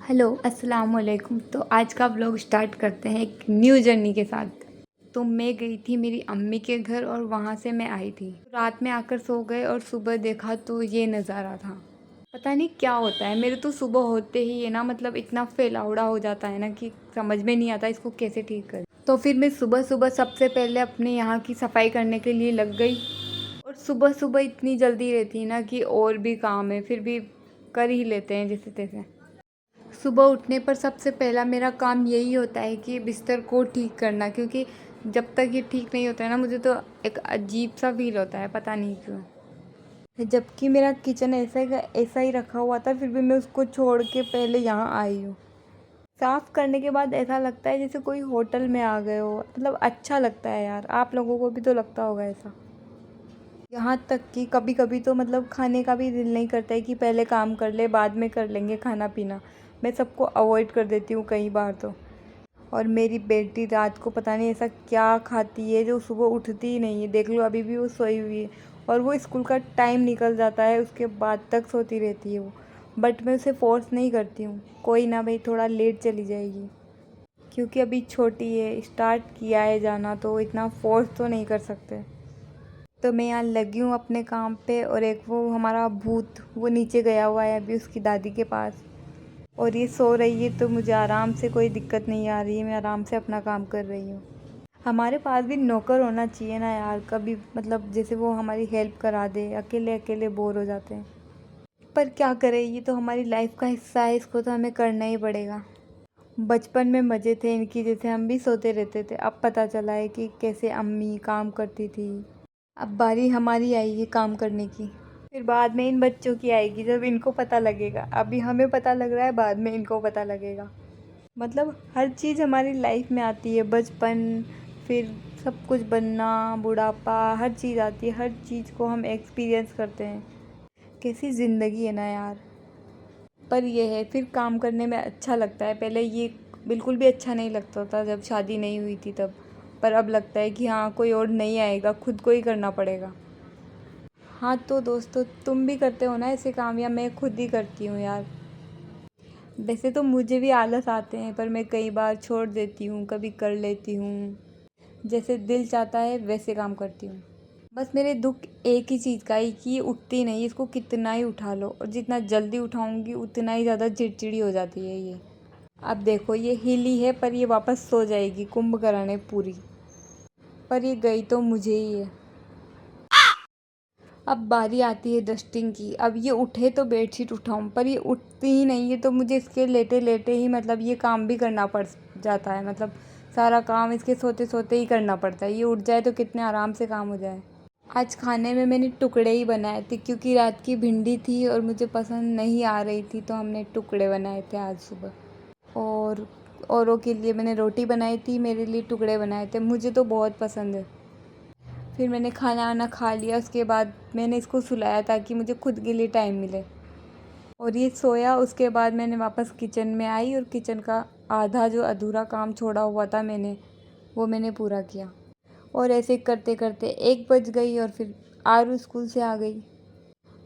Hello अस्सलाम वालेकुम। तो आज का व्लॉग स्टार्ट करते हैं एक न्यू जर्नी के साथ। तो मैं गई थी मेरी अम्मी के घर और वहाँ से मैं आई थी। रात में आकर सो गए और सुबह देखा तो ये नज़ारा था। पता नहीं क्या होता है, मेरे तो सुबह होते ही ये ना मतलब इतना फैलावड़ा हो जाता है ना कि समझ में नहीं आता इसको कैसे ठीक करें। तो फिर मैं सुबह सुबह सबसे पहले अपने यहाँ की सफाई करने के लिए लग गई। और सुबह सुबह इतनी जल्दी रहती है ना कि और भी काम है फिर भी कर ही लेते हैं जैसे तैसे। सुबह उठने पर सबसे पहला मेरा काम यही होता है कि बिस्तर को ठीक करना, क्योंकि जब तक ये ठीक नहीं होता है ना मुझे तो एक अजीब सा फील होता है, पता नहीं क्यों। जबकि मेरा किचन ऐसा ही रखा हुआ था फिर भी मैं उसको छोड़ के पहले यहाँ आई हूँ। साफ़ करने के बाद ऐसा लगता है जैसे कोई होटल में आ गए हो, मतलब अच्छा लगता है यार। आप लोगों को भी तो लगता होगा ऐसा। यहाँ तक कि कभी कभी तो मतलब खाने का भी दिल नहीं करता है कि पहले काम कर ले बाद में कर लेंगे खाना पीना। मैं सबको अवॉइड कर देती हूँ कई बार तो। और मेरी बेटी रात को पता नहीं ऐसा क्या खाती है जो सुबह उठती ही नहीं है। देख लो अभी भी वो सोई हुई है और वो स्कूल का टाइम निकल जाता है उसके बाद तक सोती रहती है वो। बट मैं उसे फ़ोर्स नहीं करती हूँ, कोई ना भाई थोड़ा लेट चली जाएगी, क्योंकि अभी छोटी है, स्टार्ट किया है जाना तो इतना फोर्स तो नहीं कर सकते। तो मैं यहाँ लगी हूँ अपने काम पे और एक वो हमारा भूत वो नीचे गया हुआ है अभी उसकी दादी के पास। और ये सो रही है तो मुझे आराम से कोई दिक्कत नहीं आ रही है, मैं आराम से अपना काम कर रही हूँ। हमारे पास भी नौकर होना चाहिए ना यार, कभी मतलब जैसे वो हमारी हेल्प करा दे, अकेले अकेले बोर हो जाते हैं। पर क्या करें, ये तो हमारी लाइफ का हिस्सा है, इसको तो हमें करना ही पड़ेगा। बचपन में मज़े थे इनकी, जैसे हम भी सोते रहते थे। अब पता चला है कि कैसे अम्मी काम करती थी। अब बारी हमारी आई है काम करने की, फिर बाद में इन बच्चों की आएगी जब इनको पता लगेगा। अभी हमें पता लग रहा है, बाद में इनको पता लगेगा। मतलब हर चीज़ हमारी लाइफ में आती है, बचपन, फिर सब कुछ बनना, बुढ़ापा, हर चीज़ आती है। हर चीज़ को हम एक्सपीरियंस करते हैं। कैसी ज़िंदगी है ना यार। पर ये है फिर काम करने में अच्छा लगता है। पहले ये बिल्कुल भी अच्छा नहीं लगता था जब शादी नहीं हुई थी तब। पर अब लगता है कि हाँ कोई और नहीं आएगा, खुद को ही करना पड़ेगा। हाँ तो दोस्तों, तुम भी करते हो ना ऐसे काम, या मैं खुद ही करती हूँ यार? वैसे तो मुझे भी आलस आते हैं पर मैं कई बार छोड़ देती हूँ, कभी कर लेती हूँ। जैसे दिल चाहता है वैसे काम करती हूँ। बस मेरे दुख एक ही चीज़ का है कि ये उठती नहीं, इसको कितना ही उठा लो और जितना जल्दी उठाऊँगी उतना ही ज़्यादा चिड़चिड़ी हो जाती है ये। अब देखो ये हिली है पर ये वापस सो जाएगी कुंभ कराने पूरी। पर ये गई तो मुझे ही है। अब बारी आती है डस्टिंग की। अब ये उठे तो बेडशीट उठाऊं, पर ये उठती ही नहीं है तो मुझे इसके लेटे लेटे ही मतलब ये काम भी करना पड़ जाता है। मतलब सारा काम इसके सोते सोते ही करना पड़ता है। ये उठ जाए तो कितने आराम से काम हो जाए। आज खाने में मैंने टुकड़े ही बनाए थे क्योंकि रात की भिंडी थी और मुझे पसंद नहीं आ रही थी, तो हमने टुकड़े बनाए थे आज सुबह। और औरों के लिए मैंने रोटी बनाई थी, मेरे लिए टुकड़े बनाए थे, मुझे तो बहुत पसंद है। फिर मैंने खाना वाना खा लिया, उसके बाद मैंने इसको सुलाया ताकि मुझे खुद के लिए टाइम मिले। और ये सोया, उसके बाद मैंने वापस किचन में आई और किचन का आधा जो अधूरा काम छोड़ा हुआ था वो मैंने पूरा किया। और ऐसे करते करते 1 बज गई और फिर आरू स्कूल से आ गई।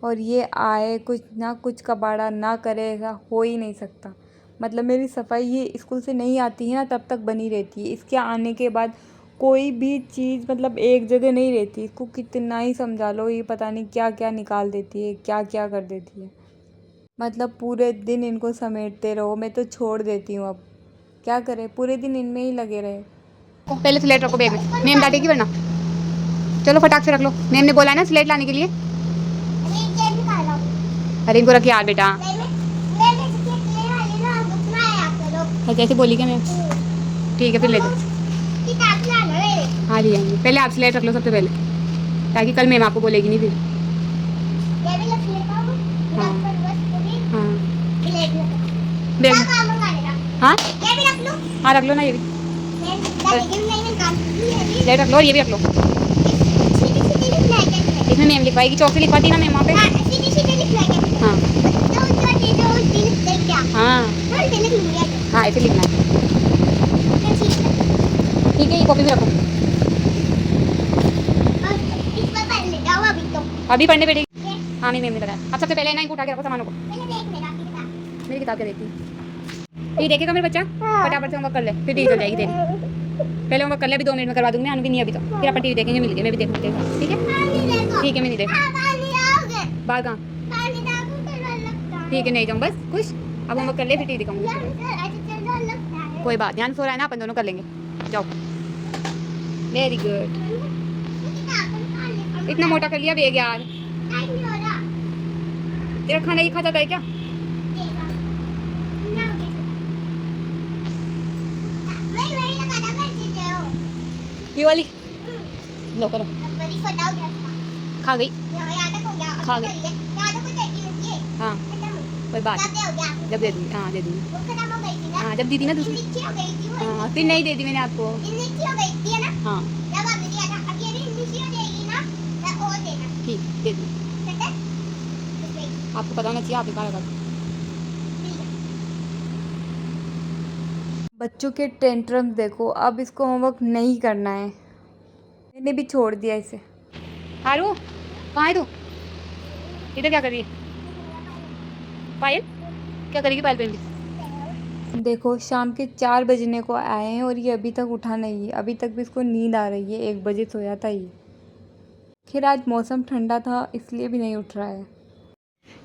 और ये आए कुछ ना कुछ कबाड़ा ना करे, ऐसा हो ही नहीं सकता। मतलब मेरी सफाई ये स्कूल से नहीं आती है ना तब तक बनी रहती है, इसके आने के बाद कोई भी चीज़ मतलब एक जगह नहीं रहती। इसको कितना ही समझा लो, ये पता नहीं क्या क्या निकाल देती है, क्या क्या कर देती है। मतलब पूरे दिन इनको समेटते रहो, मैं तो छोड़ देती हूँ अब। क्या करें, पूरे दिन इनमें ही लगे रहे। पहले स्लेट रखो बैग में, मैम डांटेगी वरना। चलो फटाक से रख लो, मैम ने बोला है ना स्लेट लाने के लिए। अरे इनको रखिए यार बेटा। कैसे बोली क्या मैम? ठीक है फिर ले दो। हाँ जी हाँ जी, पहले आप स्लेट रख लो सबसे पहले, ताकि कल मैम आपको बोलेगी नहीं फिर। हाँ हाँ बैग में। हाँ हाँ रख लो ना ये भी। स्लेट रख लो और ये भी रख लो। इसमें मैम लिखवाएगी, चौक से लिखवाती ना मैम वहाँ पे। हाँ हाँ हाँ ऐसे लिखना है। ठीक है ये कॉपी भी रखो, अभी पढ़ने बैठेगी। हाँ नहीं मैम ने बताया। अब सबसे पहले ना इनको उठा के रखो सामानों को। मेरी किताब क्या देखती है? ये देखेगा मेरा बच्चा, फटाफट से होमवर्क कर ले, फिर टीवी चल जाएगी तेरी। पहले होमवर्क कर ले, अभी 2 मिनट में करवा दूँगी, मैं आने भी नहीं अभी तो, फिर अपन टीवी देखेंगे मिल के, मैं भी देखूँगी, ठीक है? ठीक है, मैं नहीं देख, बाहर कहाँ? ठीक है, नहीं जाऊँ बस खुश, अब होमवर्क कर ले, फिर टीवी दिखाऊँगी। कोई बात, ध्यान सो रहा है ना, अपन दोनों कर लेंगे, जाओ। Very good. इतना मोटा कर लिया बेग यार, तेरा खाना ही खा जाता है क्या? ये वाली लो करो, खा गई, खा गई, हाँ कोई बात, जब दे दूँगी, हाँ दे दूँगी, हाँ जब दी थी ना दूसरी, हाँ फिर नहीं दे दी मैंने आपको, हाँ ठीक दे दूँगी, आपको पता होना चाहिए, आप ही कहा लगा। बच्चों के टेंट्रम्स देखो, अब इसको होमवर्क नहीं करना है, मैंने भी छोड़ दिया इसे। हारू कहाँ है तू? इधर क्या कर रही है? पायल क्या करेगी पायल पहन के? देखो शाम के 4 बजने को आए हैं और ये अभी तक उठा नहीं है, अभी तक भी इसको नींद आ रही है, 1 बजे सोया था ये। खैर आज मौसम ठंडा था इसलिए भी नहीं उठ रहा है।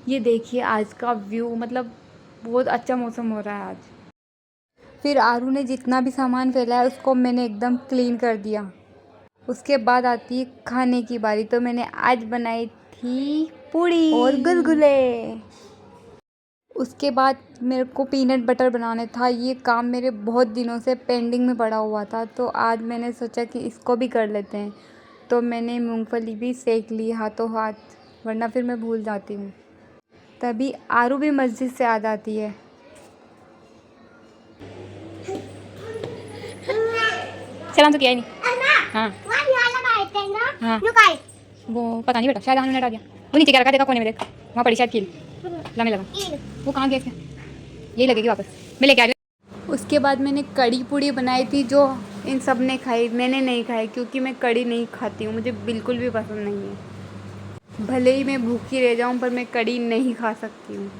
ये देखिए आज का व्यू, मतलब बहुत अच्छा मौसम हो रहा है आज। फिर आरू ने जितना भी सामान फैला है उसको मैंने एकदम क्लीन कर दिया। उसके बाद आती है खाने की बारी, तो मैंने आज बनाई थी पूड़ी और गुलगुले। उसके बाद मेरे को पीनट बटर बनाने था, ये काम मेरे बहुत दिनों से पेंडिंग में पड़ा हुआ था, तो आज मैंने सोचा कि इसको भी कर लेते हैं। तो मैंने मूंगफली भी सेक ली हाथों हाथ, वरना फिर मैं भूल जाती हूँ। तभी आरू भी मस्जिद से आ जाती है। सलाम तो किया ही नहीं। हाँ हाँ वो पता नहीं बेटा, शायद हमने हटा दिया, वो नीचे क्या रखा, देखा कोने में देख, वहाँ पड़ी शायद कील, लम्बे लगा, वो कहाँ गया इसका, यही लगेगी वापस, मैं लेके आ रही हूँ। उसके बाद मैंने कड़ी पूड़ी बनाई थी जो इन सब ने खाई, मैंने नहीं खाई क्योंकि मैं कड़ी नहीं खाती हूँ, मुझे बिल्कुल भी पसंद नहीं है। भले ही मैं भूखी रह जाऊँ पर मैं कड़ी नहीं खा सकती हूँ।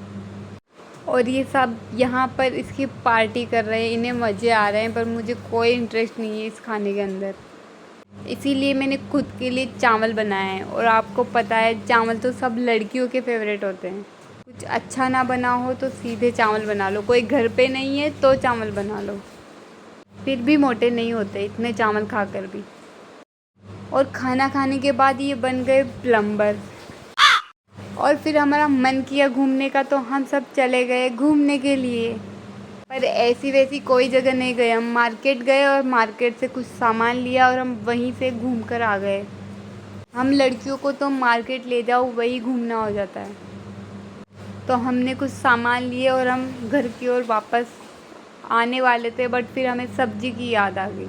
और ये सब यहाँ पर इसकी पार्टी कर रहे हैं, इन्हें मज़े आ रहे हैं, पर मुझे कोई इंटरेस्ट नहीं है इस खाने के अंदर। इसीलिए मैंने खुद के लिए चावल बनाए हैं, और आपको पता है चावल तो सब लड़कियों के फेवरेट होते हैं। कुछ अच्छा ना बना हो तो सीधे चावल बना लो, कोई घर पे नहीं है तो चावल बना लो, फिर भी मोटे नहीं होते इतने चावल खाकर भी। और खाना खाने के बाद ये बन गए प्लम्बर। और फिर हमारा मन किया घूमने का, तो हम सब चले गए घूमने के लिए, पर ऐसी वैसी कोई जगह नहीं गए, हम मार्केट गए और मार्केट से कुछ सामान लिया और हम वहीं से घूम कर आ गए। हम लड़कियों को तो मार्केट ले जाओ वही घूमना हो जाता है। तो हमने कुछ सामान लिए और हम घर की ओर वापस आने वाले थे, बट फिर हमें सब्ज़ी की याद आ गई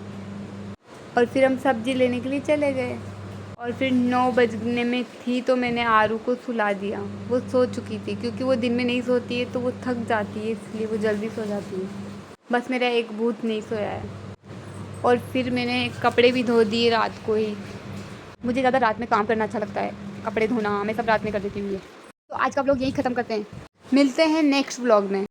और फिर हम सब्ज़ी लेने के लिए चले गए। और फिर 9 बजने में थी तो मैंने आरू को सुला दिया, वो सो चुकी थी, क्योंकि वो दिन में नहीं सोती है तो वो थक जाती है, इसलिए वो जल्दी सो जाती है। बस मेरा एक भूत नहीं सोया है। और फिर मैंने कपड़े भी धो दिए रात को ही, मुझे ज़्यादा रात में काम करना अच्छा लगता है, कपड़े धोना मैं सब रात में कर देती हूँ। तो आज का व्लॉग यही ख़त्म करते हैं, मिलते हैं नेक्स्ट व्लॉग में।